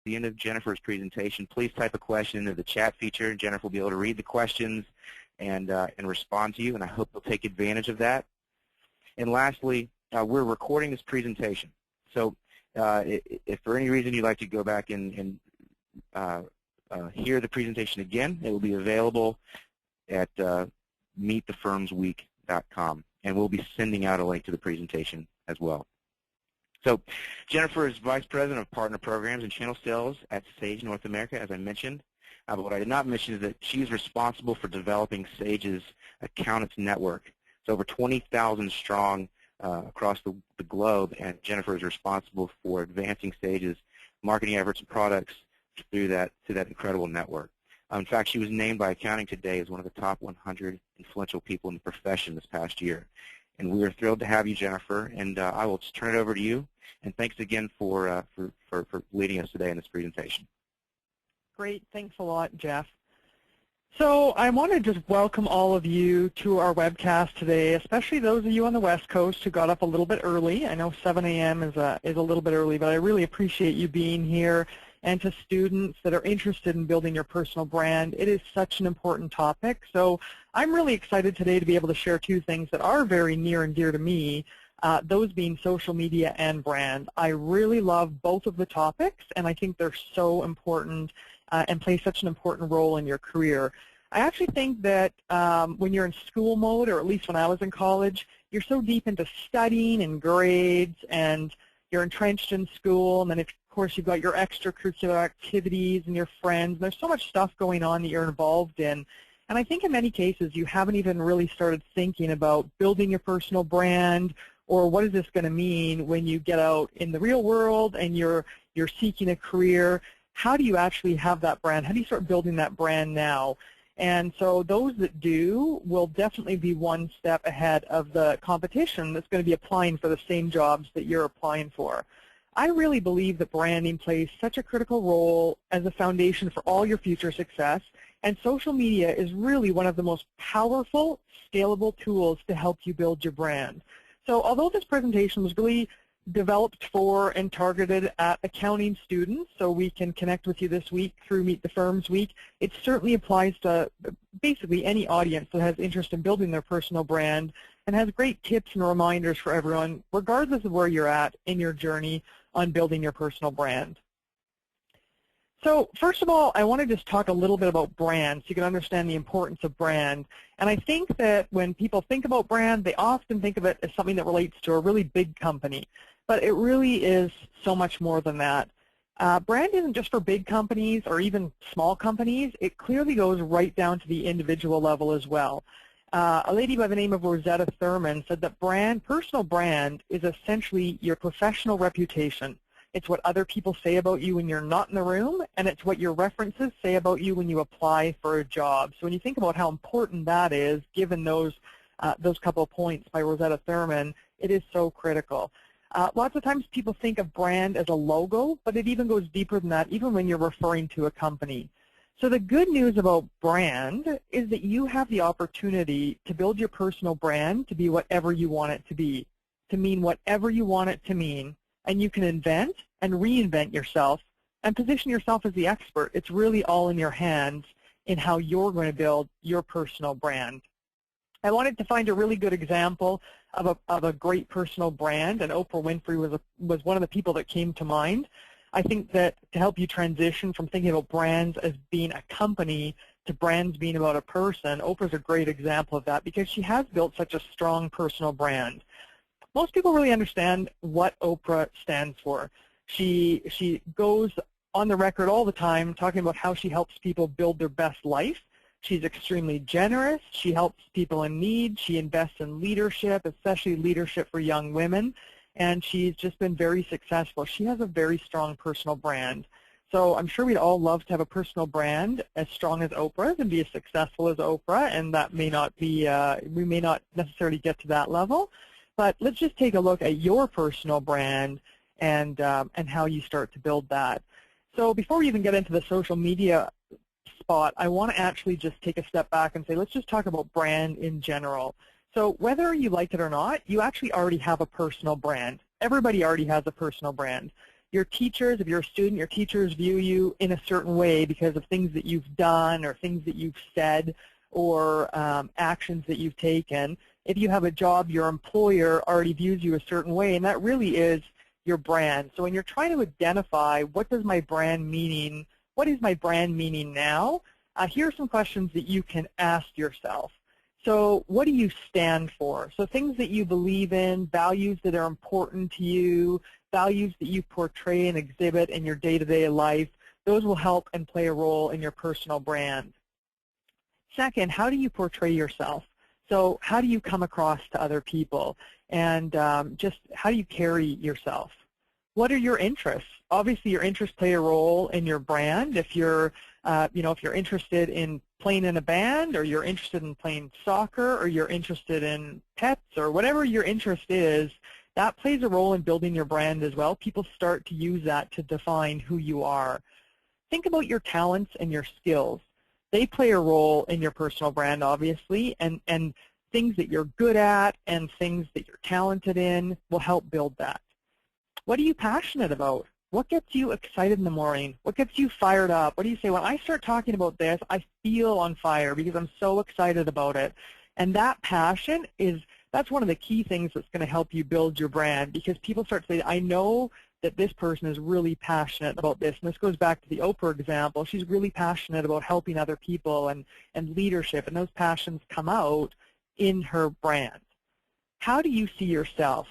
the end of Jennifer's presentation, please type a question into the chat feature. Jennifer will be able to read the questions and respond to you, and I hope you'll take advantage of that. And lastly, we're recording this presentation. So if for any reason you'd like to go back and hear the presentation again, it will be available at meetthefirmsweek.com, and we'll be sending out a link to the presentation as well. So Jennifer is Vice President of Partner Programs and Channel Sales at Sage North America, as I mentioned. But what I did not mention is that she's responsible for developing Sage's Accountants Network. It's over 20,000 strong across the globe, and Jennifer is responsible for advancing Sage's marketing efforts and products through that incredible network. In fact, she was named by Accounting Today as one of the top 100 influential people in the profession this past year. And we are thrilled to have you, Jennifer, and I will just turn it over to you. And thanks again for leading us today in this presentation. Great. Thanks a lot, Jeff. So I want to just welcome all of you to our webcast today, especially those of you on the West Coast who got up a little bit early. I know 7 a.m. is a little bit early, but I really appreciate you being here. And to students that are interested in building your personal brand, it is such an important topic. So I'm really excited today to be able to share two things that are very near and dear to me, those being social media and brand. I really love both of the topics, and I think they're so important and play such an important role in your career. I actually think that when you're in school mode, or at least when I was in college, you're so deep into studying and grades, and you're entrenched in school, and then of course you've got your extracurricular activities and your friends, and there's so much stuff going on that you're involved in. And I think in many cases you haven't even really started thinking about building your personal brand, or what is this going to mean when you get out in the real world and you're seeking a career. How do you actually have that brand? How do you start building that brand now? And so those that do will definitely be one step ahead of the competition that's going to be applying for the same jobs that you're applying for. I really believe that branding plays such a critical role as a foundation for all your future success, and social media is really one of the most powerful, scalable tools to help you build your brand. So although this presentation was really developed for and targeted at accounting students, so we can connect with you this week through Meet the Firms Week, it certainly applies to basically any audience that has interest in building their personal brand and has great tips and reminders for everyone, regardless of where you're at in your journey on building your personal brand. So first of all, I want to just talk a little bit about brand so you can understand the importance of brand. And I think that when people think about brand, they often think of it as something that relates to a really big company. But it really is so much more than that. Brand isn't just for big companies or even small companies. It clearly goes right down to the individual level as well. A lady by the name of Rosetta Thurman said that personal brand is essentially your professional reputation. It's what other people say about you when you're not in the room, and it's what your references say about you when you apply for a job. So when you think about how important that is, given those couple of points by Rosetta Thurman, it is so critical. Lots of times people think of brand as a logo, but it even goes deeper than that, even when you're referring to a company. So the good news about brand is that you have the opportunity to build your personal brand to be whatever you want it to be, to mean whatever you want it to mean, and you can invent and reinvent yourself and position yourself as the expert. It's really all in your hands in how you're going to build your personal brand. I wanted to find a really good example of a great personal brand, and Oprah Winfrey was one of the people that came to mind. I think that to help you transition from thinking about brands as being a company to brands being about a person, Oprah's a great example of that because she has built such a strong personal brand. Most people really understand what Oprah stands for. She goes on the record all the time talking about how she helps people build their best life. She's extremely generous. She helps people in need. She invests in leadership, especially leadership for young women. And she's just been very successful. She has a very strong personal brand. So I'm sure we'd all love to have a personal brand as strong as Oprah's and be as successful as Oprah, and that may not be, we may not necessarily get to that level. But let's just take a look at your personal brand and how you start to build that. So before we even get into the social media spot, I want to actually just take a step back and say, let's just talk about brand in general. So whether you like it or not, you actually already have a personal brand. Everybody already has a personal brand. your teachers, if you're a student, your teachers view you in a certain way because of things that you've done or things that you've said or actions that you've taken. If you have a job, your employer already views you a certain way, and that really is your brand. So when you're trying to identify what is my brand meaning now, here are some questions that you can ask yourself. So what do you stand for? So things that you believe in, values that are important to you, values that you portray and exhibit in your day-to-day life, those will help and play a role in your personal brand. Second, how do you portray yourself? So how do you come across to other people? And just how do you carry yourself? What are your interests? Obviously, your interests play a role in your brand. If you're, if you're interested in playing in a band, or you're interested in playing soccer, or you're interested in pets, or whatever your interest is, that plays a role in building your brand as well. People start to use that to define who you are. Think about your talents and your skills. They play a role in your personal brand, obviously, and things that you're good at and things that you're talented in will help build that. What are you passionate about? What gets you excited in the morning? What gets you fired up? What do you say, when I start talking about this, I feel on fire because I'm so excited about it. And that passion that's one of the key things that's going to help you build your brand, because people start to say, I know that this person is really passionate about this. And this goes back to the Oprah example. She's really passionate about helping other people and leadership, and those passions come out in her brand. How do you see yourself?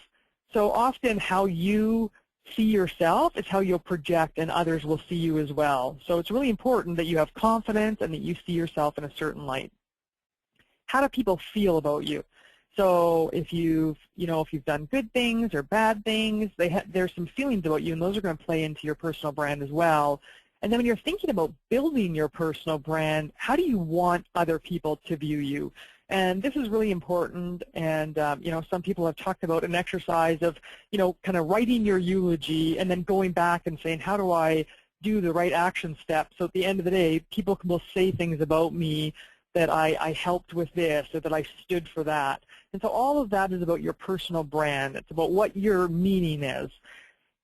So often how you see yourself is how you'll project, and others will see you as well. So it's really important that you have confidence and that you see yourself in a certain light. How do people feel about you? So if you've done good things or bad things, there's some feelings about you, and those are going to play into your personal brand as well. And then when you're thinking about building your personal brand, how do you want other people to view you? And this is really important, and some people have talked about an exercise of, kind of writing your eulogy and then going back and saying, how do I do the right action steps? So at the end of the day, people will say things about me that I helped with this, or that I stood for that. And so all of that is about your personal brand. It's about what your meaning is.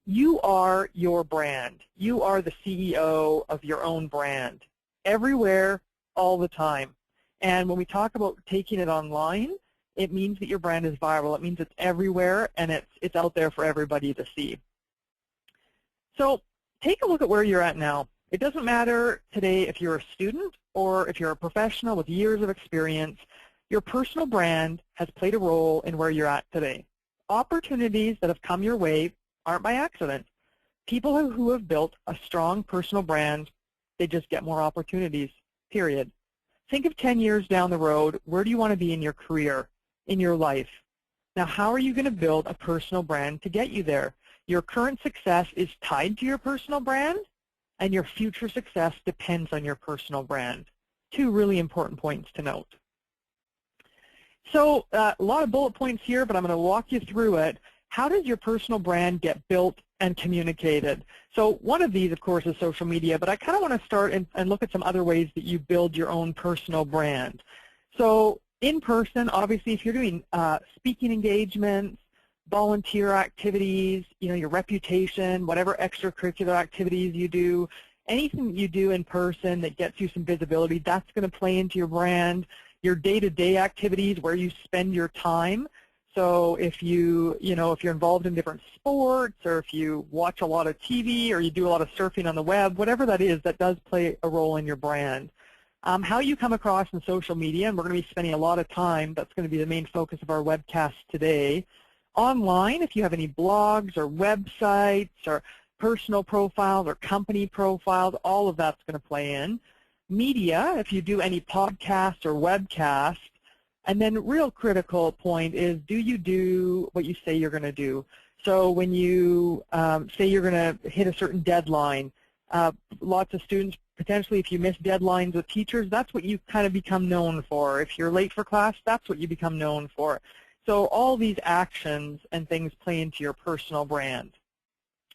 You are your brand. You are the CEO of your own brand, everywhere, all the time. And when we talk about taking it online, it means that your brand is viral. It means it's everywhere, and it's out there for everybody to see. So take a look at where you're at now. It doesn't matter today if you're a student or if you're a professional with years of experience. Your personal brand has played a role in where you're at today. Opportunities that have come your way aren't by accident. People who have built a strong personal brand, they just get more opportunities, period. Think of 10 years down the road. Where do you want to be in your career, in your life? Now, how are you going to build a personal brand to get you there? Your current success is tied to your personal brand, and your future success depends on your personal brand. Two really important points to note. So a lot of bullet points here, but I'm going to walk you through it. How does your personal brand get built and communicated? So one of these, of course, is social media, but I kind of want to start and look at some other ways that you build your own personal brand. So in person, obviously, if you're doing speaking engagements, volunteer activities, your reputation, whatever extracurricular activities you do, anything that you do in person that gets you some visibility, that's going to play into your brand. Your day-to-day activities, where you spend your time. So if you're involved in different sports, or if you watch a lot of TV, or you do a lot of surfing on the web, whatever that is, that does play a role in your brand. How you come across in social media, and we're going to be spending a lot of time, that's going to be the main focus of our webcast today. Online, if you have any blogs or websites or personal profiles or company profiles, all of that's going to play in. Media, if you do any podcasts or webcasts. And then real critical point is, do you do what you say you're going to do? So when you say you're going to hit a certain deadline, lots of students, potentially if you miss deadlines with teachers, that's what you kind of become known for. If you're late for class, that's what you become known for. So all these actions and things play into your personal brand.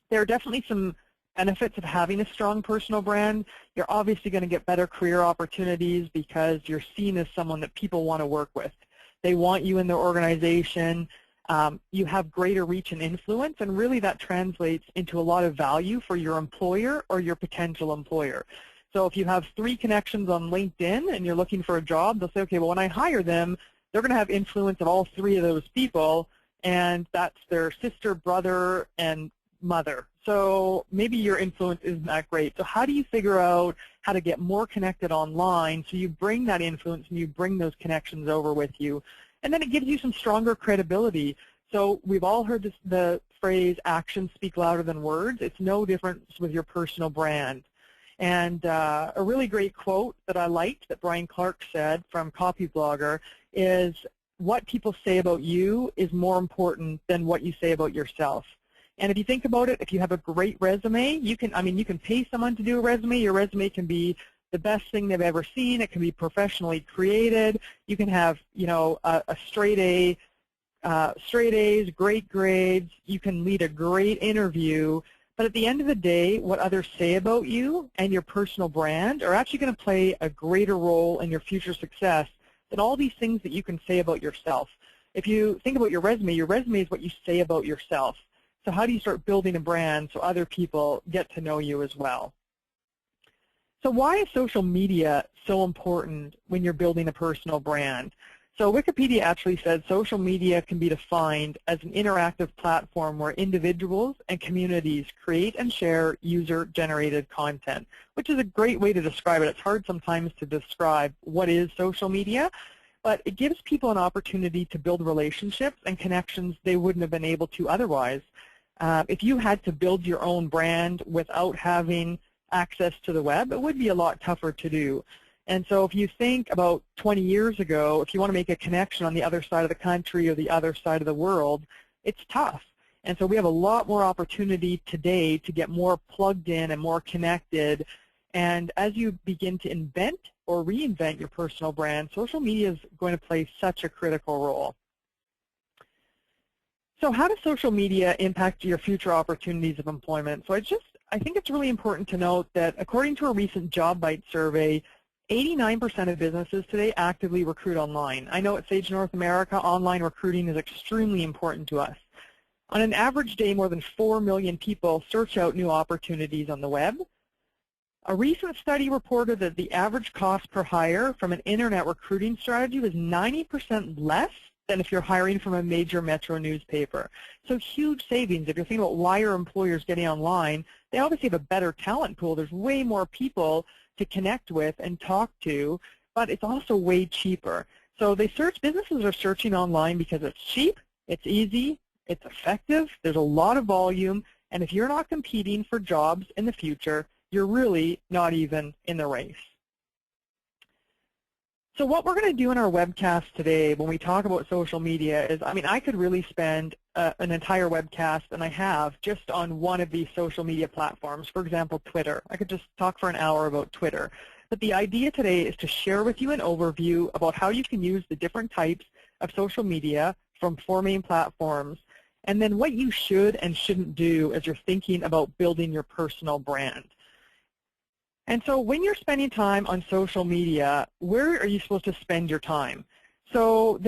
There are definitely some benefits of having a strong personal brand. You're obviously going to get better career opportunities because you're seen as someone that people want to work with. They want you in their organization. you have greater reach and influence, and really that translates into a lot of value for your employer or your potential employer. So if you have 3 connections on LinkedIn and you're looking for a job, they'll say, okay, well, when I hire them, they're going to have influence of all 3 of those people, and that's their sister, brother, and mother. So maybe your influence isn't that great. So how do you figure out how to get more connected online so you bring that influence and you bring those connections over with you? And then it gives you some stronger credibility. So we've all heard the phrase, actions speak louder than words. It's no different with your personal brand. And a really great quote that I liked that Brian Clark said from Copyblogger is, what people say about you is more important than what you say about yourself. And if you think about it, if you have a great resume, you can pay someone to do a resume. Your resume can be the best thing they've ever seen. It can be professionally created. You can have, a straight A, straight A's, great grades. You can lead a great interview. But at the end of the day, what others say about you and your personal brand are actually going to play a greater role in your future success than all these things that you can say about yourself. If you think about your resume is what you say about yourself. So how do you start building a brand so other people get to know you as well? So why is social media so important when you're building a personal brand? So Wikipedia actually said social media can be defined as an interactive platform where individuals and communities create and share user-generated content, which is a great way to describe it. It's hard sometimes to describe what is social media, but it gives people an opportunity to build relationships and connections they wouldn't have been able to otherwise. If you had to build your own brand without having access to the web, it would be a lot tougher to do. And so if you think about 20 years ago, if you want to make a connection on the other side of the country or the other side of the world, it's tough. And so we have a lot more opportunity today to get more plugged in and more connected. And as you begin to invent or reinvent your personal brand, social media is going to play such a critical role. So how does social media impact your future opportunities of employment? So I think it's really important to note that according to a recent JobBite survey, 89% of businesses today actively recruit online. I know at Sage North America, online recruiting is extremely important to us. On an average day, more than 4 million people search out new opportunities on the web. A recent study reported that the average cost per hire from an internet recruiting strategy was 90% less than if you're hiring from a major metro newspaper. So huge savings. If you're thinking about why are employers getting online, they obviously have a better talent pool. There's way more people to connect with and talk to, but it's also way cheaper. So businesses are searching online because it's cheap, it's easy, it's effective, there's a lot of volume, and if you're not competing for jobs in the future, you're really not even in the race. So what we're going to do in our webcast today when we talk about social media is, I could really spend an entire webcast, and I have, just on one of these social media platforms, for example, Twitter. I could just talk for an hour about Twitter. But the idea today is to share with you an overview about how you can use the different types of social media from 4 main platforms, and then what you should and shouldn't do as you're thinking about building your personal brand. And so when you're spending time on social media, where are you supposed to spend your time? So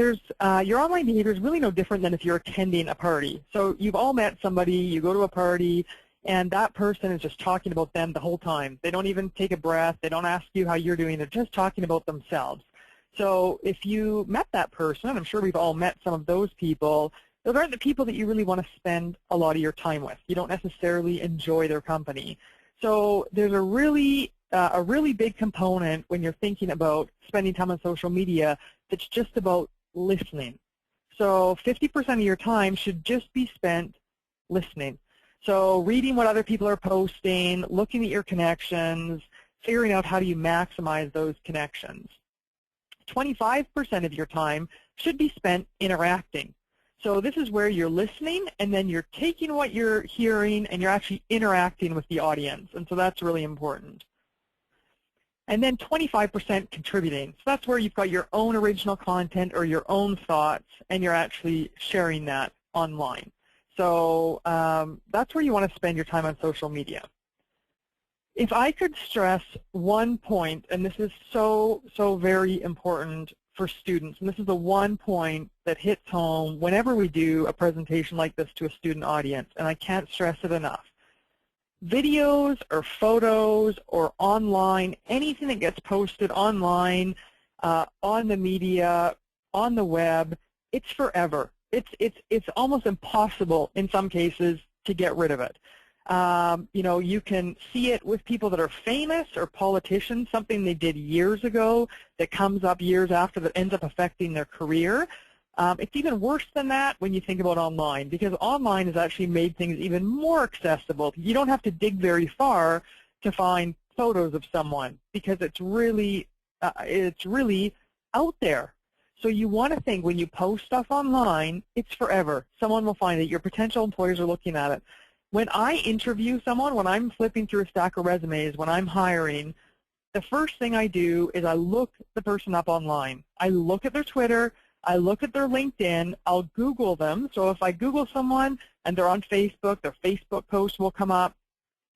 your online behavior is really no different than if you're attending a party. So you've all met somebody, you go to a party, and that person is just talking about them the whole time. They don't even take a breath. They don't ask you how you're doing. They're just talking about themselves. So if you met that person, and I'm sure we've all met some of those people, those aren't the people that you really want to spend a lot of your time with. You don't necessarily enjoy their company. So there's a really big component when you're thinking about spending time on social media that's just about listening. So 50% of your time should just be spent listening. So reading what other people are posting, looking at your connections, figuring out how do you maximize those connections. 25% of your time should be spent interacting. So this is where you're listening, and then you're taking what you're hearing, and you're actually interacting with the audience. And so that's really important. And then 25% contributing. So that's where you've got your own original content or your own thoughts, and you're actually sharing that online. So that's where you want to spend your time on social media. If I could stress one point, and this is so very important for students, and this is the one point that hits home whenever we do a presentation like this to a student audience, and I can't stress it enough. Videos or photos or online, anything that gets posted online, on the media, on the web, it's forever. It's almost impossible in some cases to get rid of it. You know, you can see it with people that are famous or politicians, something they did years ago that comes up years after that ends up affecting their career. It's even worse than that when you think about online, because online has actually made things even more accessible. You don't have to dig very far to find photos of someone because it's really out there. So you want to think when you post stuff online, it's forever. Someone will find it. Your potential employers are looking at it. When I interview someone, when I'm flipping through a stack of resumes, when I'm hiring, the first thing I do is I look the person up online. I look at their Twitter. I look at their LinkedIn. I'll Google them. So if I Google someone and they're on Facebook, their Facebook post will come up.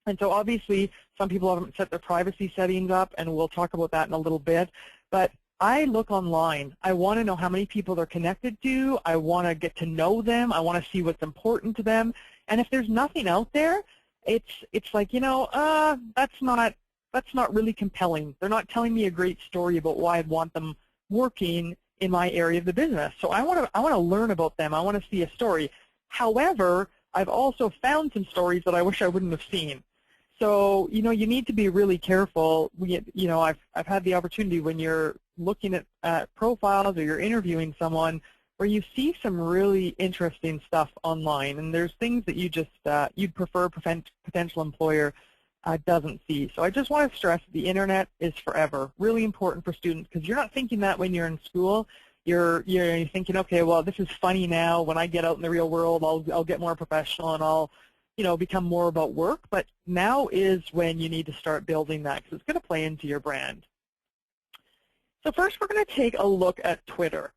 And so obviously some people haven't set their privacy settings up, and we'll talk about that in a little bit. But I look online. I want to know how many people they're connected to. I want to get to know them. I want to see what's important to them. And if there's nothing out there, it's like, you know, that's not really compelling. They're not telling me a great story about why I'd want them working in my area of the business. So I want to learn about them. I want to see a story. However, I've also found some stories that I wish I wouldn't have seen. So, you know, you need to be really careful. You know, I've had the opportunity when you're looking at profiles or you're interviewing someone where you see some really interesting stuff online, and there's things that you just you'd prefer a potential employer doesn't see. So I just want to stress the internet is forever. Really important for students, because you're not thinking that when you're in school. You're thinking, okay, well, this is funny now. When I get out in the real world, I'll get more professional and I'll, you know, become more about work. But now is when you need to start building that, because it's going to play into your brand. So first, we're going to take a look at Twitter.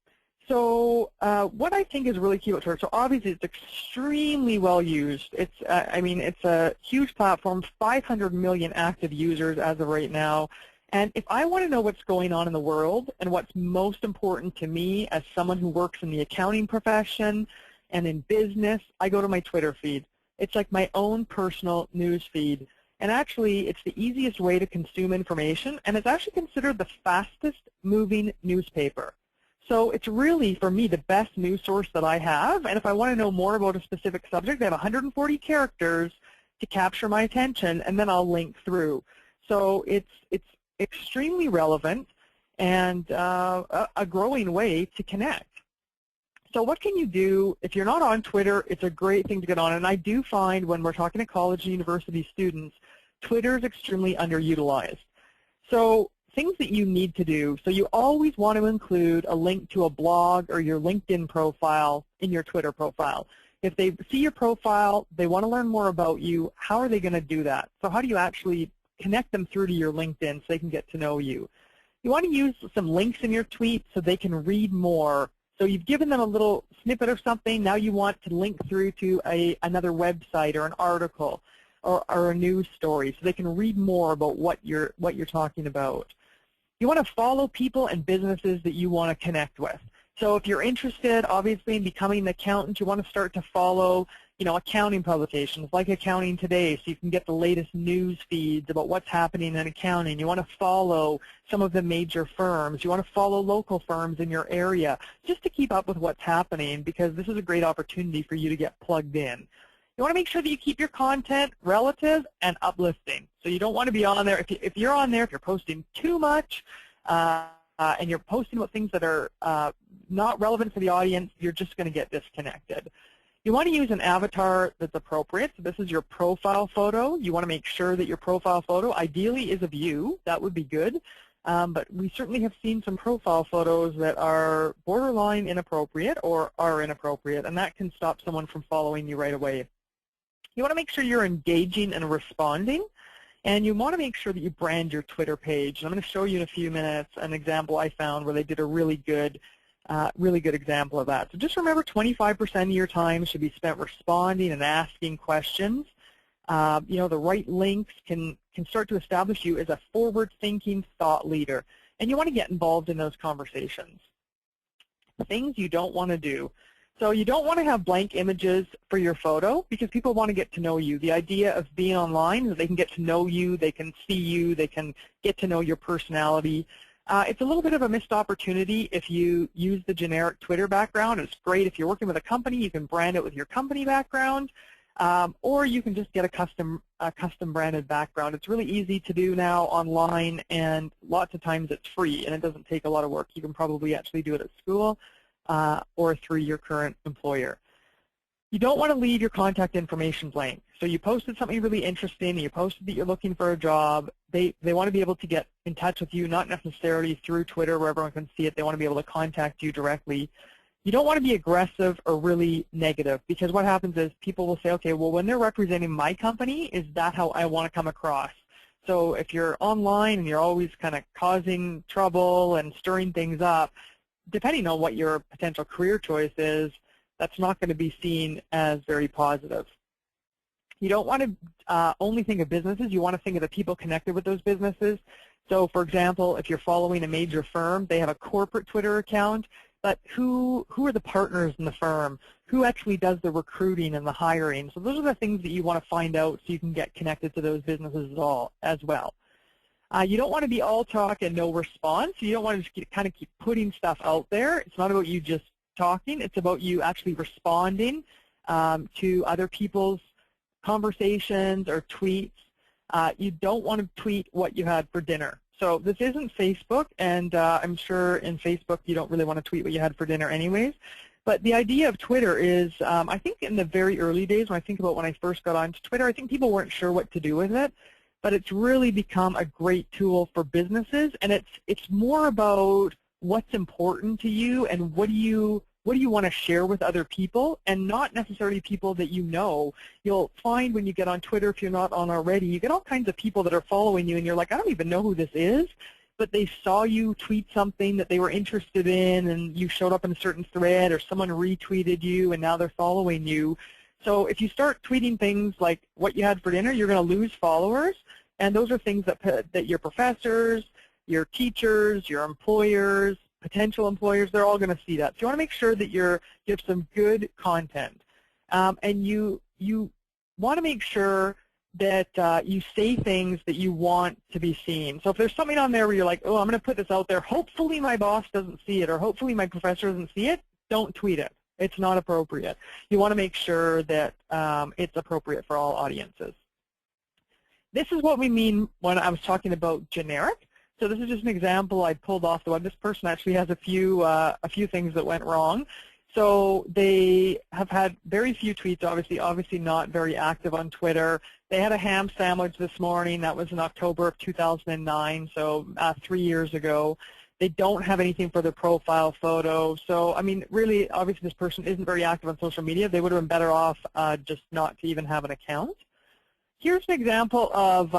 So what I think is really key about Twitter, so obviously it's extremely well used. It's, I mean, it's a huge platform, 500 million active users as of right now. And if I want to know what's going on in the world and what's most important to me as someone who works in the accounting profession and in business, I go to my Twitter feed. It's like my own personal news feed. And actually, it's the easiest way to consume information, and it's actually considered the fastest moving newspaper. So it's really, for me, the best news source that I have. And if I want to know more about a specific subject, I have 140 characters to capture my attention, and then I'll link through. So it's extremely relevant and a growing way to connect. So what can you do? If you're not on Twitter, it's a great thing to get on. And I do find when we're talking to college and university students, Twitter is extremely underutilized. So things that you need to do, so you always want to include a link to a blog or your LinkedIn profile in your Twitter profile. If they see your profile, they want to learn more about you, how are they going to do that? So how do you actually connect them through to your LinkedIn so they can get to know you? You want to use some links in your tweet so they can read more. So you've given them a little snippet of something, now you want to link through to another website or an article or a news story so they can read more about what you're talking about. You want to follow people and businesses that you want to connect with. So if you're interested, obviously, in becoming an accountant, you want to start to follow, you know, accounting publications like Accounting Today, so you can get the latest news feeds about what's happening in accounting. You want to follow some of the major firms. You want to follow local firms in your area just to keep up with what's happening, because this is a great opportunity for you to get plugged in. You want to make sure that you keep your content relative and uplifting. So you don't want to be on there. If you're on there, if you're posting too much and you're posting about things that are not relevant for the audience, you're just going to get disconnected. You want to use an avatar that's appropriate. So this is your profile photo. You want to make sure that your profile photo ideally is of you. That would be good. But we certainly have seen some profile photos that are borderline inappropriate or are inappropriate, and that can stop someone from following you right away. You want to make sure you're engaging and responding, and you want to make sure that you brand your Twitter page. And I'm going to show you in a few minutes an example I found where they did a really good example of that. So just remember, 25% of your time should be spent responding and asking questions. You know, the right links can start to establish you as a forward-thinking thought leader, and you want to get involved in those conversations. Things you don't want to do. So you don't want to have blank images for your photo because people want to get to know you. The idea of being online is that they can get to know you, they can see you, they can get to know your personality. It's a little bit of a missed opportunity if you use the generic Twitter background. It's great if you're working with a company, you can brand it with your company background, or you can just get a custom branded background. It's really easy to do now online, and lots of times it's free, and it doesn't take a lot of work. You can probably actually do it at school or through your current employer. You don't want to leave your contact information blank. So you posted something really interesting, and you posted that you're looking for a job. They want to be able to get in touch with you, not necessarily through Twitter where everyone can see it. They want to be able to contact you directly. You don't want to be aggressive or really negative, because what happens is people will say, okay, well, when they're representing my company, is that how I want to come across? So if you're online and you're always kind of causing trouble and stirring things up, depending on what your potential career choice is, that's not going to be seen as very positive. You don't want to only think of businesses. You want to think of the people connected with those businesses. So, for example, if you're following a major firm, they have a corporate Twitter account, but who are the partners in the firm? Who actually does the recruiting and the hiring? So those are the things that you want to find out so you can get connected to those businesses as well. You don't want to be all talk and no response. You don't want to just kind of keep putting stuff out there. It's not about you just talking. It's about you actually responding to other people's conversations or tweets. You don't want to tweet what you had for dinner. So this isn't Facebook, and I'm sure in Facebook you don't really want to tweet what you had for dinner anyways. But the idea of Twitter is, I think in the very early days, when I think about when I first got onto Twitter, I think people weren't sure what to do with it. But it's really become a great tool for businesses, and it's more about what's important to you and what do you want to share with other people, and not necessarily people that you know. You'll find when you get on Twitter, if you're not on already, you get all kinds of people that are following you, and you're like, I don't even know who this is, but they saw you tweet something that they were interested in, and you showed up in a certain thread, or someone retweeted you, and now they're following you. So if you start tweeting things like what you had for dinner, you're going to lose followers, and those are things that your professors, your teachers, your employers, potential employers, they're all going to see that. So you want to make sure that you have some good content, and you want to make sure that you say things that you want to be seen. So if there's something on there where you're like, oh, I'm going to put this out there, hopefully my boss doesn't see it, or hopefully my professor doesn't see it, don't tweet it. It's not appropriate. You want to make sure that it's appropriate for all audiences. This is what we mean when I was talking about generic. So this is just an example I pulled off the web. This person actually has a few things that went wrong. So they have had very few tweets, obviously not very active on Twitter. They had a ham sandwich this morning. That was in October of 2009, so 3 years ago. They don't have anything for their profile photo. So, I mean, really, obviously this person isn't very active on social media. They would have been better off just not to even have an account. Here's an example of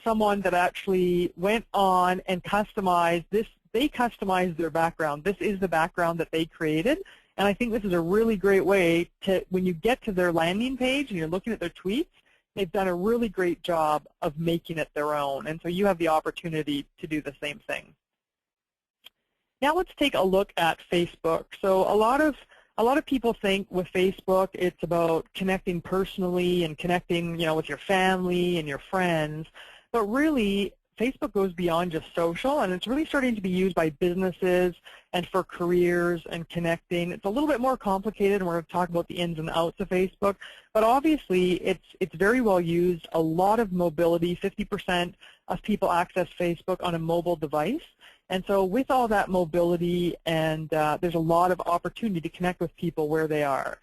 someone that actually went on and customized this. They customized their background. This is the background that they created. And I think this is a really great way to, when you get to their landing page and you're looking at their tweets, they've done a really great job of making it their own. And so you have the opportunity to do the same thing. Now let's take a look at Facebook. So a lot of people think with Facebook it's about connecting personally and connecting, with your family and your friends, but really Facebook goes beyond just social, and it's really starting to be used by businesses and for careers and connecting. It's a little bit more complicated, and we're going to talk about the ins and outs of Facebook, but obviously it's very well used. A lot of mobility, 50% of people access Facebook on a mobile device. And so with all that mobility, and there's a lot of opportunity to connect with people where they are.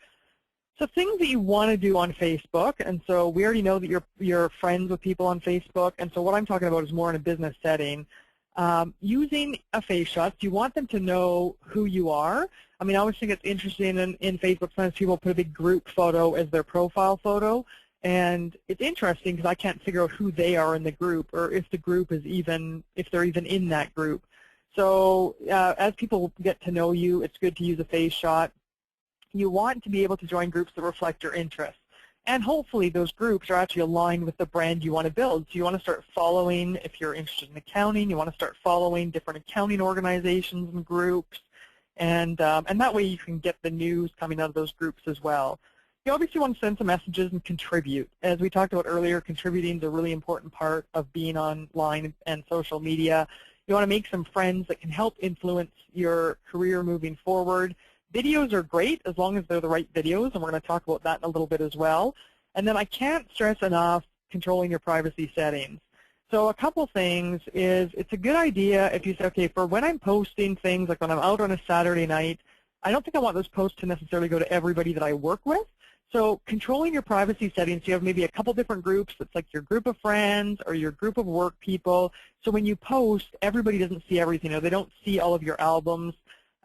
So things that you want to do on Facebook, and so we already know that you're friends with people on Facebook, and so what I'm talking about is more in a business setting. Using a face shot, you want them to know who you are. I mean, I always think it's interesting in Facebook, sometimes people put a big group photo as their profile photo, and it's interesting because I can't figure out who they are in the group, or if the group is if they're even in that group. So as people get to know you, it's good to use a face shot. You want to be able to join groups that reflect your interests. And hopefully those groups are actually aligned with the brand you want to build. So you want to start following, if you're interested in accounting, you want to start following different accounting organizations and groups. and that way you can get the news coming out of those groups as well. You obviously want to send some messages and contribute. As we talked about earlier, contributing is a really important part of being online and social media. You want to make some friends that can help influence your career moving forward. Videos are great as long as they're the right videos, and we're going to talk about that in a little bit as well. And then I can't stress enough controlling your privacy settings. So a couple things is it's a good idea if you say, okay, for when I'm posting things, like when I'm out on a Saturday night, I don't think I want those posts to necessarily go to everybody that I work with. So controlling your privacy settings, you have maybe a couple different groups. It's like your group of friends or your group of work people. So when you post, everybody doesn't see everything, or they don't see all of your albums.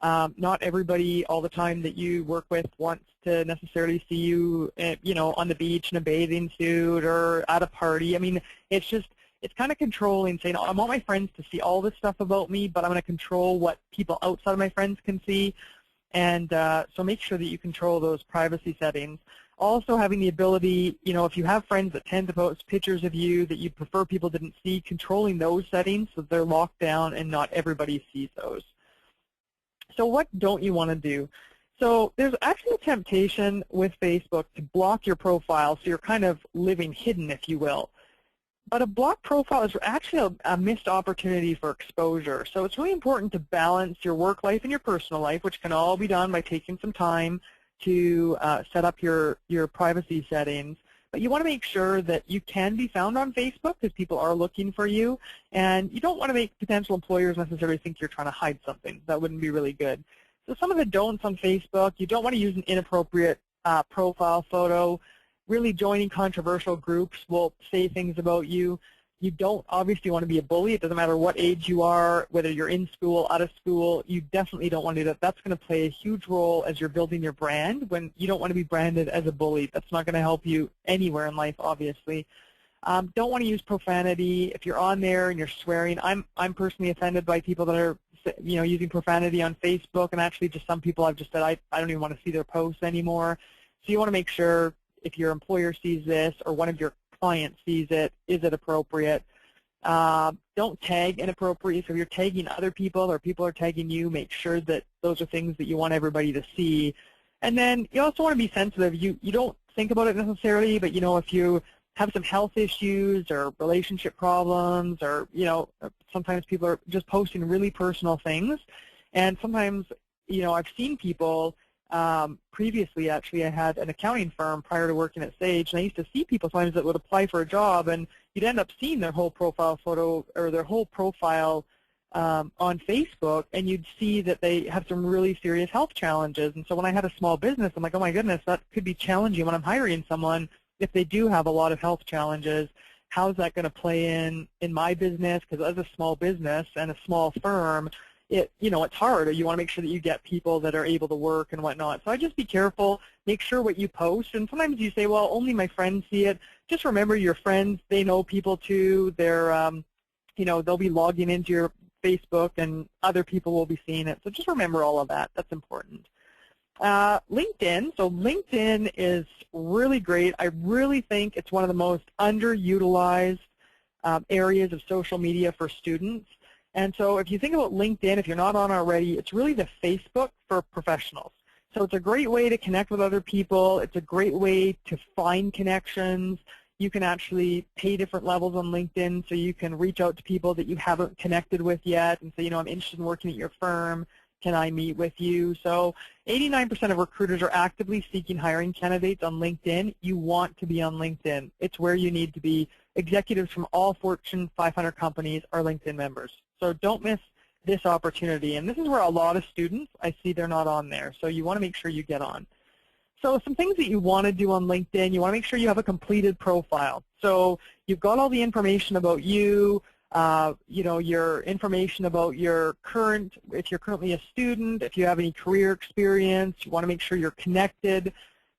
Not everybody all the time that you work with wants to necessarily see you, on the beach in a bathing suit or at a party. I mean, it's kind of controlling, saying, I want my friends to see all this stuff about me, but I'm going to control what people outside of my friends can see. And so make sure that you control those privacy settings. Also having the ability, if you have friends that tend to post pictures of you that you prefer people didn't see, controlling those settings so they're locked down and not everybody sees those. So what don't you want to do? So there's actually a temptation with Facebook to block your profile, so you're kind of living hidden, if you will. But a blocked profile is actually a missed opportunity for exposure. So it's really important to balance your work life and your personal life, which can all be done by taking some time to set up your privacy settings. But you want to make sure that you can be found on Facebook because people are looking for you. And you don't want to make potential employers necessarily think you're trying to hide something. That wouldn't be really good. So some of the don'ts on Facebook, you don't want to use an inappropriate profile photo. Really joining controversial groups will say things about you. You don't obviously want to be a bully. It doesn't matter what age you are, whether you're in school, out of school. You definitely don't want to do that. That's going to play a huge role as you're building your brand when you don't want to be branded as a bully. That's not going to help you anywhere in life, obviously. Don't want to use profanity. If you're on there and you're swearing, I'm personally offended by people that are using profanity on Facebook, and actually just some people I've just said I don't even want to see their posts anymore. So you want to make sure if your employer sees this or one of your clients sees it, is it appropriate? Don't tag inappropriate. So if you're tagging other people or people are tagging you, make sure that those are things that you want everybody to see. And then you also want to be sensitive. You don't think about it necessarily, but if you have some health issues or relationship problems, or sometimes people are just posting really personal things. And sometimes I've seen people previously, actually, I had an accounting firm prior to working at Sage, and I used to see people sometimes that would apply for a job, and you'd end up seeing their whole profile photo or their whole profile on Facebook, and you'd see that they have some really serious health challenges. And so when I had a small business, I'm like, oh my goodness, that could be challenging when I'm hiring someone if they do have a lot of health challenges. How's that going to play in my business? Because as a small business and a small firm, it's hard. You want to make sure that you get people that are able to work and whatnot. So I just be careful. Make sure what you post. And sometimes you say, well, only my friends see it. Just remember your friends, they know people too. They're, they'll be logging into your Facebook and other people will be seeing it. So just remember all of that. That's important. LinkedIn. So LinkedIn is really great. I really think it's one of the most underutilized areas of social media for students. And so if you think about LinkedIn, if you're not on already, it's really the Facebook for professionals. So it's a great way to connect with other people. It's a great way to find connections. You can actually pay different levels on LinkedIn, so you can reach out to people that you haven't connected with yet and say, I'm interested in working at your firm. Can I meet with you? So 89% of recruiters are actively seeking hiring candidates on LinkedIn. You want to be on LinkedIn. It's where you need to be. Executives from all Fortune 500 companies are LinkedIn members. So don't miss this opportunity. And this is where a lot of students, I see they're not on there. So you want to make sure you get on. So some things that you want to do on LinkedIn, you want to make sure you have a completed profile. So you've got all the information about you, your information about your current, if you're currently a student, if you have any career experience, you want to make sure you're connected,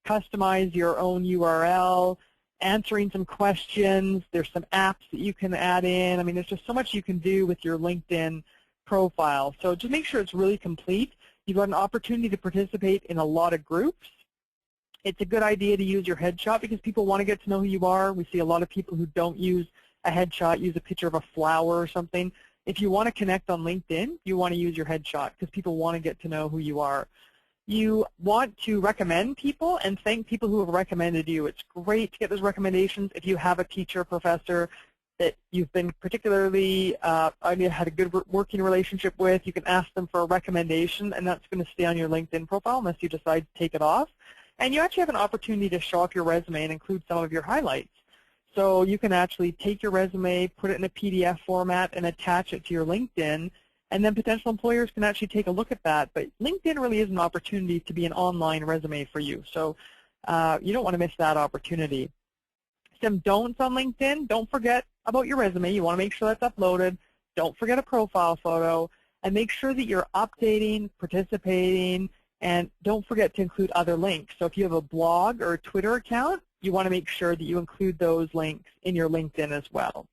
customize your own URL, answering some questions. There's some apps that you can add in. I mean, there's just so much you can do with your LinkedIn profile. So just make sure it's really complete. You've got an opportunity to participate in a lot of groups. It's a good idea to use your headshot because people want to get to know who you are. We see a lot of people who don't use a headshot, use a picture of a flower or something. If you want to connect on LinkedIn, you want to use your headshot because people want to get to know who you are. You want to recommend people and thank people who have recommended you. It's great to get those recommendations. If you have a teacher, professor that you've been particularly, had a good working relationship with, you can ask them for a recommendation, and that's going to stay on your LinkedIn profile unless you decide to take it off. And you actually have an opportunity to show off your resume and include some of your highlights. So you can actually take your resume, put it in a PDF format, and attach it to your LinkedIn, and then potential employers can actually take a look at that. But LinkedIn really is an opportunity to be an online resume for you. So you don't want to miss that opportunity. Some don'ts on LinkedIn: don't forget about your resume. You want to make sure that's uploaded. Don't forget a profile photo. And make sure that you're updating, participating, and don't forget to include other links. So if you have a blog or a Twitter account, you want to make sure that you include those links in your LinkedIn as well.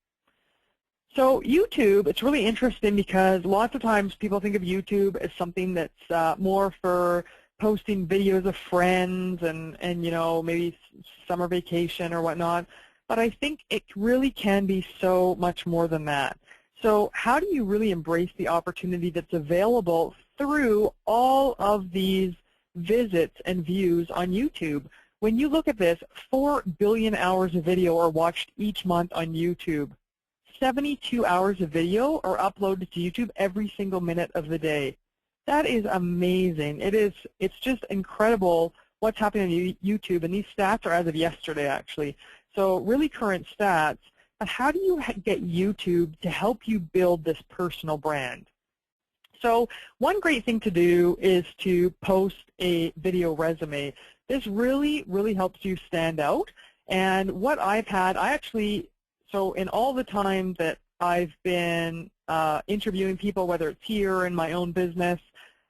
So YouTube, it's really interesting because lots of times people think of YouTube as something that's more for posting videos of friends and you know, maybe summer vacation or whatnot. But I think it really can be so much more than that. So how do you really embrace the opportunity that's available through all of these visits and views on YouTube? When you look at this, 4 billion hours of video are watched each month on YouTube. 72 hours of video are uploaded to YouTube every single minute of the day. That is amazing. It's just incredible what's happening on YouTube, and these stats are as of yesterday, actually. So really current stats. But how do you get YouTube to help you build this personal brand? So one great thing to do is to post a video resume. This really, really helps you stand out. And what I've had, so in all the time that I've been interviewing people, whether it's here or in my own business,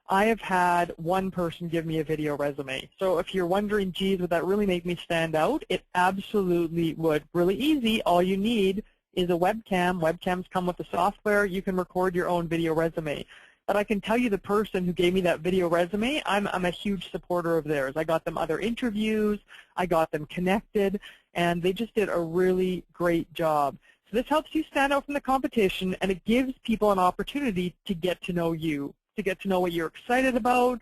I have had one person give me a video resume. So if you're wondering, geez, would that really make me stand out? It absolutely would. Really easy. All you need is a webcam. Webcams come with the software. You can record your own video resume. But I can tell you the person who gave me that video resume, I'm a huge supporter of theirs. I got them other interviews. I got them connected. And they just did a really great job. So this helps you stand out from the competition, and it gives people an opportunity to get to know you, to get to know what you're excited about,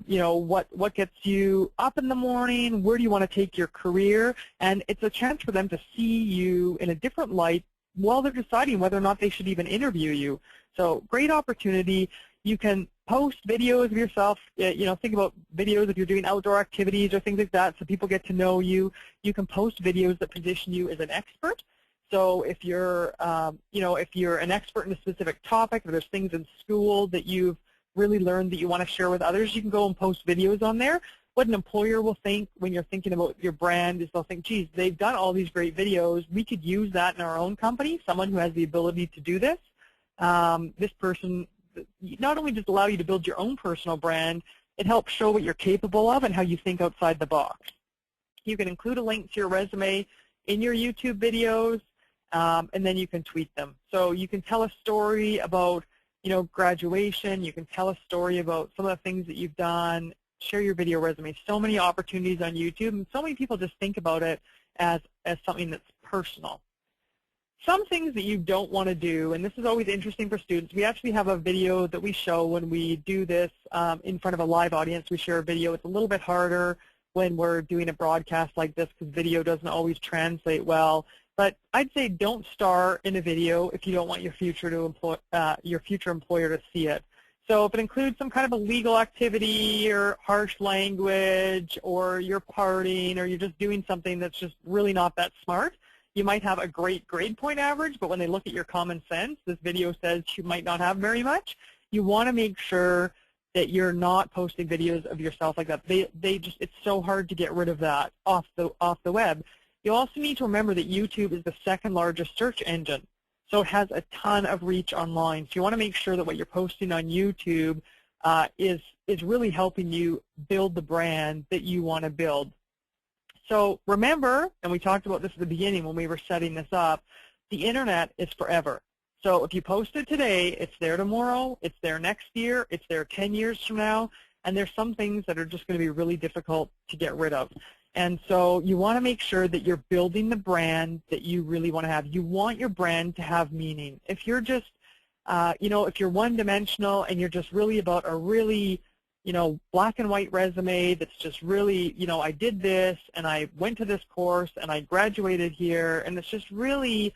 you know, what gets you up in the morning, where do you want to take your career, and it's a chance for them to see you in a different light while they're deciding whether or not they should even interview you. So great opportunity. You can post videos of yourself, you know, think about videos if you're doing outdoor activities or things like that so people get to know you. You can post videos that position you as an expert. So if you're, you know, if you're an expert in a specific topic, or there's things in school that you've really learned that you want to share with others, you can go and post videos on there. What an employer will think when you're thinking about your brand is they'll think, geez, they've done all these great videos. We could use that in our own company, someone who has the ability to do this. This person not only just allow you to build your own personal brand, it helps show what you're capable of and how you think outside the box. You can include a link to your resume in your YouTube videos, and then you can tweet them. So you can tell a story about, you know, graduation. You can tell a story about some of the things that you've done. Share your video resume. So many opportunities on YouTube, and so many people just think about it as something that's personal. Some things that you don't want to do, and this is always interesting for students, we actually have a video that we show when we do this in front of a live audience. We share a video. It's a little bit harder when we're doing a broadcast like this because video doesn't always translate well. But I'd say don't star in a video if you don't want your future employer to see it. So if it includes some kind of illegal activity or harsh language, or you're partying, or you're just doing something that's just really not that smart, you might have a great grade point average, but when they look at your common sense, this video says you might not have very much. You want to make sure that you're not posting videos of yourself like that. It's so hard to get rid of that off the web. You also need to remember that YouTube is the second largest search engine, so it has a ton of reach online. So you want to make sure that what you're posting on YouTube is really helping you build the brand that you want to build. So remember, and we talked about this at the beginning when we were setting this up, the internet is forever. So if you post it today, it's there tomorrow, it's there next year, it's there 10 years from now, and there's some things that are just going to be really difficult to get rid of. And so you want to make sure that you're building the brand that you really want to have. You want your brand to have meaning. If you're just If you're one-dimensional and you're just really about a really, black and white resume that's just really, I did this and I went to this course and I graduated here, and it's just really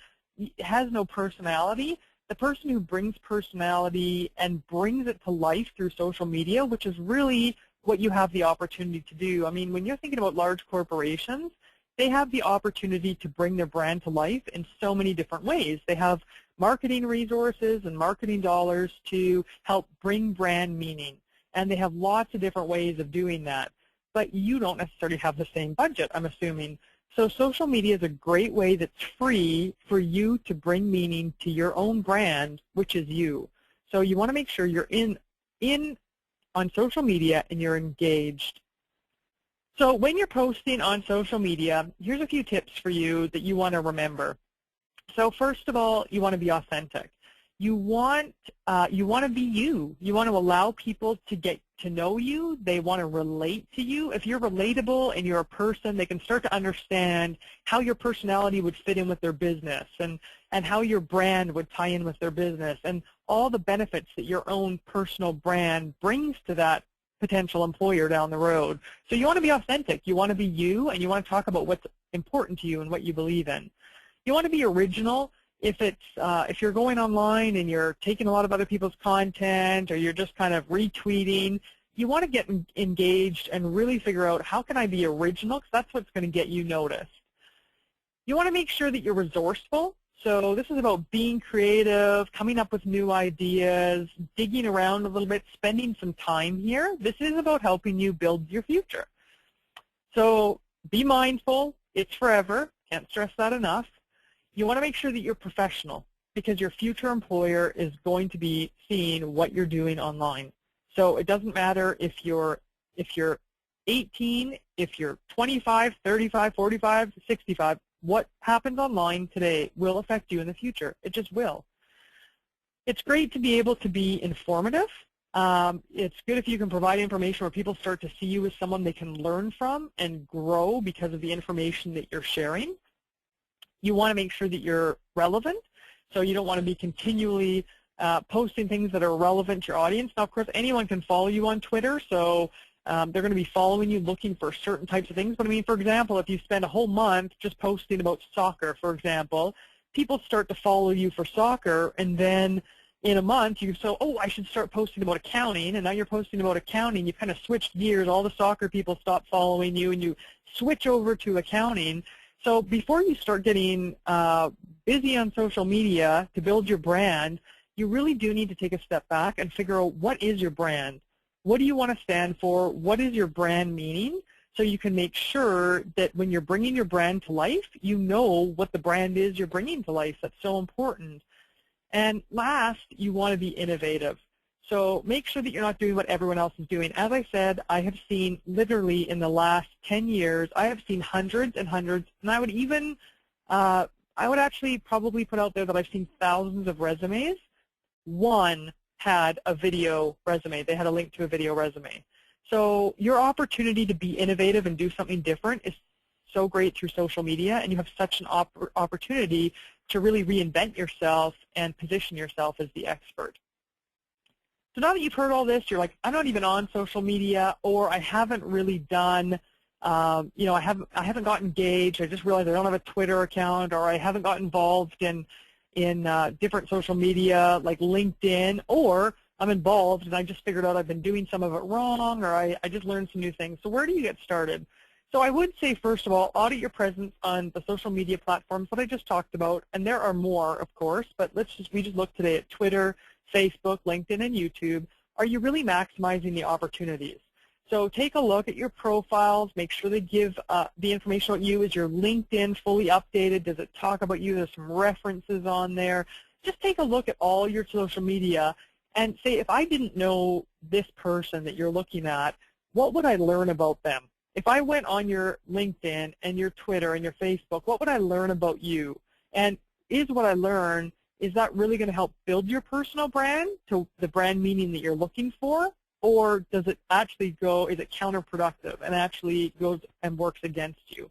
has no personality. The person who brings personality and brings it to life through social media, which is really what you have the opportunity to do. I mean, when you're thinking about large corporations, they have the opportunity to bring their brand to life in so many different ways. They have marketing resources and marketing dollars to help bring brand meaning, and they have lots of different ways of doing that. But you don't necessarily have the same budget, I'm assuming. So social media is a great way that's free for you to bring meaning to your own brand, which is you. So you want to make sure you're in on social media and you're engaged. So when you're posting on social media, here's a few tips for you that you want to remember. So first of all, you want to be authentic. You want to be you. You want to allow people to get to know you. They want to relate to you. If you're relatable and you're a person, they can start to understand how your personality would fit in with their business and how your brand would tie in with their business and all the benefits that your own personal brand brings to that potential employer down the road. So you want to be authentic. You want to be you, and you want to talk about what's important to you and what you believe in. You want to be original. If you're going online and you're taking a lot of other people's content, or you're just kind of retweeting, you want to get engaged and really figure out, how can I be original, because that's what's going to get you noticed. You want to make sure that you're resourceful. So this is about being creative, coming up with new ideas, digging around a little bit, spending some time here. This is about helping you build your future. So be mindful. It's forever. Can't stress that enough. You want to make sure that you're professional, because your future employer is going to be seeing what you're doing online. So it doesn't matter if you're 18, if you're 25, 35, 45, 65. What happens online today will affect you in the future. It just will. It's great to be able to be informative. It's good if you can provide information where people start to see you as someone they can learn from and grow because of the information that you're sharing. You want to make sure that you're relevant, so you don't want to be continually posting things that are relevant to your audience. Now, of course, anyone can follow you on Twitter, so they're going to be following you looking for certain types of things. But I mean, for example, if you spend a whole month just posting about soccer, for example, people start to follow you for soccer, and then in a month you say, oh, I should start posting about accounting, and now you're posting about accounting. You kind of switched gears. All the soccer people stop following you, and you switch over to accounting. So before you start getting busy on social media to build your brand, you really do need to take a step back and figure out, what is your brand? What do you want to stand for? What is your brand meaning? So you can make sure that when you're bringing your brand to life, you know what the brand is you're bringing to life. That's so important. And last, you want to be innovative. So make sure that you're not doing what everyone else is doing. As I said, I have seen literally in the last 10 years, I have seen hundreds and hundreds, and I would actually probably put out there that I've seen thousands of resumes. One had a video resume. They had a link to a video resume. So your opportunity to be innovative and do something different is so great through social media, and you have such an opportunity to really reinvent yourself and position yourself as the expert. So now that you've heard all this, you're like, I'm not even on social media, or I haven't really done, I haven't got engaged. I just realized I don't have a Twitter account, or I haven't got involved in different social media like LinkedIn, or I'm involved and I just figured out I've been doing some of it wrong, or I just learned some new things. So where do you get started? So I would say, first of all, audit your presence on the social media platforms that I just talked about, and there are more, of course, but we just looked today at Twitter, Facebook, LinkedIn, and YouTube. Are you really maximizing the opportunities? So take a look at your profiles. Make sure they give the information about you. Is your LinkedIn fully updated? Does it talk about you? There's some references on there. Just take a look at all your social media and say, if I didn't know this person that you're looking at, what would I learn about them? If I went on your LinkedIn and your Twitter and your Facebook, what would I learn about you? And is what I learn, is that really going to help build your personal brand to the brand meaning that you're looking for? Or does it actually is it counterproductive and actually goes and works against you?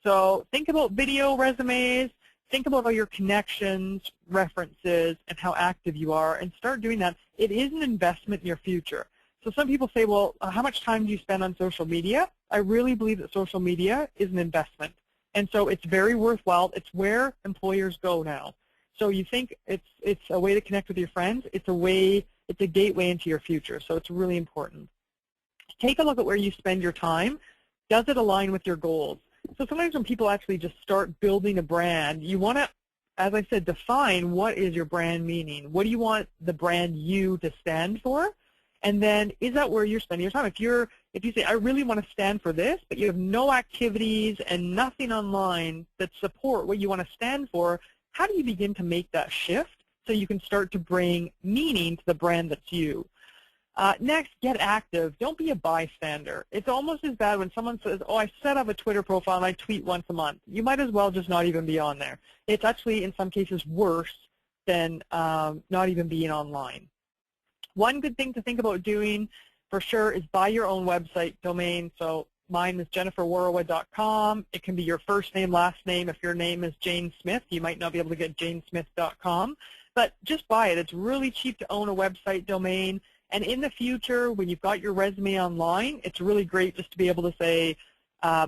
So think about video resumes. think about all your connections, references, and how active you are, and start doing that. It is an investment in your future. So some people say, well, how much time do you spend on social media? I really believe that social media is an investment. And so it's very worthwhile. It's where employers go now. So you think it's a way to connect with your friends. It's a gateway into your future. So it's really important. Take a look at where you spend your time. Does it align with your goals? So sometimes when people actually just start building a brand, you want to, as I said, define what is your brand meaning. What do you want the brand you to stand for? And then is that where you're spending your time? If you say, I really want to stand for this, but you have no activities and nothing online that support what you want to stand for, how do you begin to make that shift so you can start to bring meaning to the brand that's you? Next, get active. Don't be a bystander. It's almost as bad when someone says, oh, I set up a Twitter profile and I tweet once a month. You might as well just not even be on there. It's actually, in some cases, worse than not even being online. One good thing to think about doing, for sure, is buy your own website domain. So mine is jenniferwarawa.com. It can be your first name, last name. If your name is Jane Smith, you might not be able to get janesmith.com. But just buy it. It's really cheap to own a website domain. And in the future, when you've got your resume online, it's really great just to be able to say,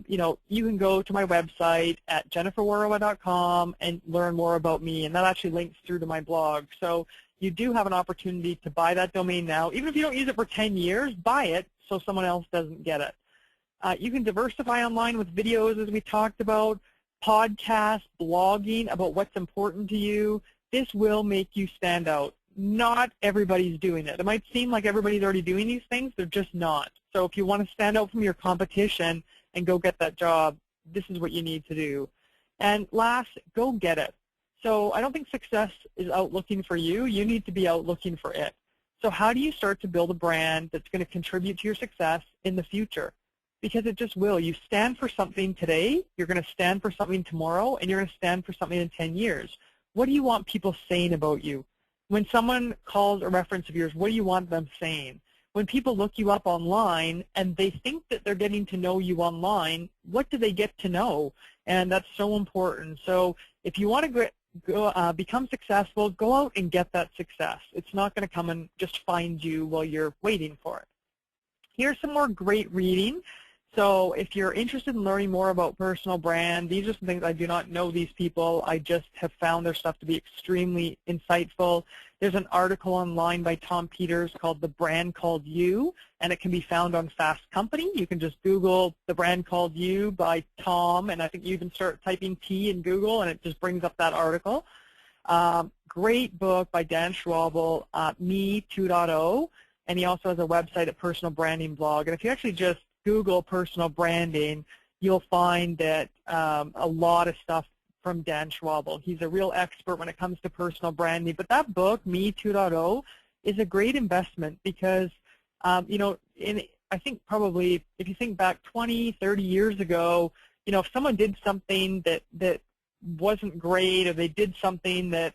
you can go to my website at jenniferwarawa.com and learn more about me. And that actually links through to my blog. So you do have an opportunity to buy that domain now. Even if you don't use it for 10 years, buy it so someone else doesn't get it. You can diversify online with videos, as we talked about, podcasts, blogging about what's important to you. This will make you stand out. Not everybody's doing it. It might seem like everybody's already doing these things. They're just not. So if you want to stand out from your competition and go get that job, this is what you need to do. And last, go get it. So I don't think success is out looking for you. You need to be out looking for it. So how do you start to build a brand that's going to contribute to your success in the future? Because it just will. You stand for something today, you're going to stand for something tomorrow, and you're going to stand for something in 10 years. What do you want people saying about you? When someone calls a reference of yours, what do you want them saying? When people look you up online and they think that they're getting to know you online, what do they get to know? And that's so important. So if you want to become successful, go out and get that success. It's not going to come and just find you while you're waiting for it. Here's some more great reading. So if you're interested in learning more about personal brand, these are some things. I do not know these people. I just have found their stuff to be extremely insightful. There's an article online by Tom Peters called The Brand Called You, and it can be found on Fast Company. You can just Google The Brand Called You by Tom, and I think you can start typing T in Google, and it just brings up that article. Great book by Dan Schwabel, Me 2.0, and he also has a website at Personal Branding Blog. And if you actually just Google personal branding, you'll find that a lot of stuff from Dan Schwabel. He's a real expert when it comes to personal branding. But that book, Me 2.0, is a great investment because, I think probably if you think back 20, 30 years ago, if someone did something that wasn't great, or they did something that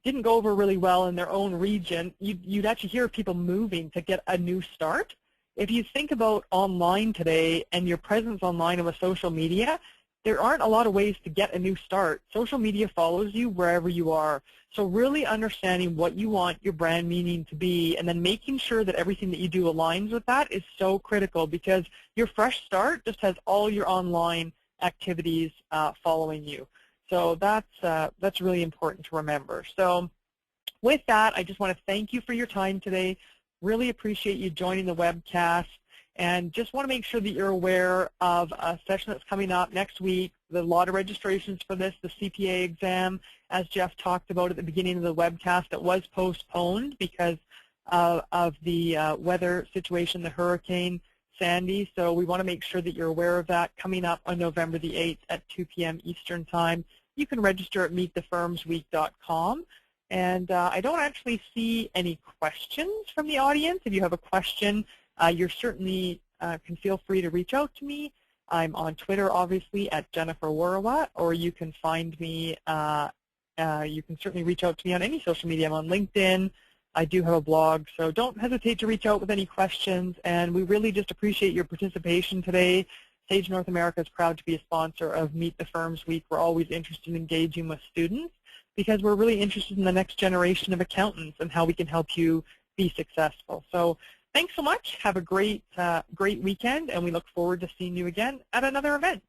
didn't go over really well in their own region, you'd actually hear people moving to get a new start. If you think about online today and your presence online with social media, there aren't a lot of ways to get a new start. Social media follows you wherever you are. So really understanding what you want your brand meaning to be and then making sure that everything that you do aligns with that is so critical, because your fresh start just has all your online activities following you. So that's really important to remember. So with that, I just want to thank you for your time today. Really appreciate you joining the webcast, and just want to make sure that you're aware of a session that's coming up next week. There's a lot of registrations for this, the CPA exam. As Jeff talked about at the beginning of the webcast, it was postponed because of the weather situation, the Hurricane Sandy. So we want to make sure that you're aware of that, coming up on November the 8th at 2 p.m. Eastern Time. You can register at meetthefirmsweek.com. And I don't actually see any questions from the audience. If you have a question, you certainly can feel free to reach out to me. I'm on Twitter, obviously, at Jennifer Warawa, or you can find me, you can certainly reach out to me on any social media. I'm on LinkedIn. I do have a blog, so don't hesitate to reach out with any questions. And we really just appreciate your participation today. Sage North America is proud to be a sponsor of Meet the Firms Week. We're always interested in engaging with students because we're really interested in the next generation of accountants and how we can help you be successful. So thanks so much. Have a great weekend, and we look forward to seeing you again at another event.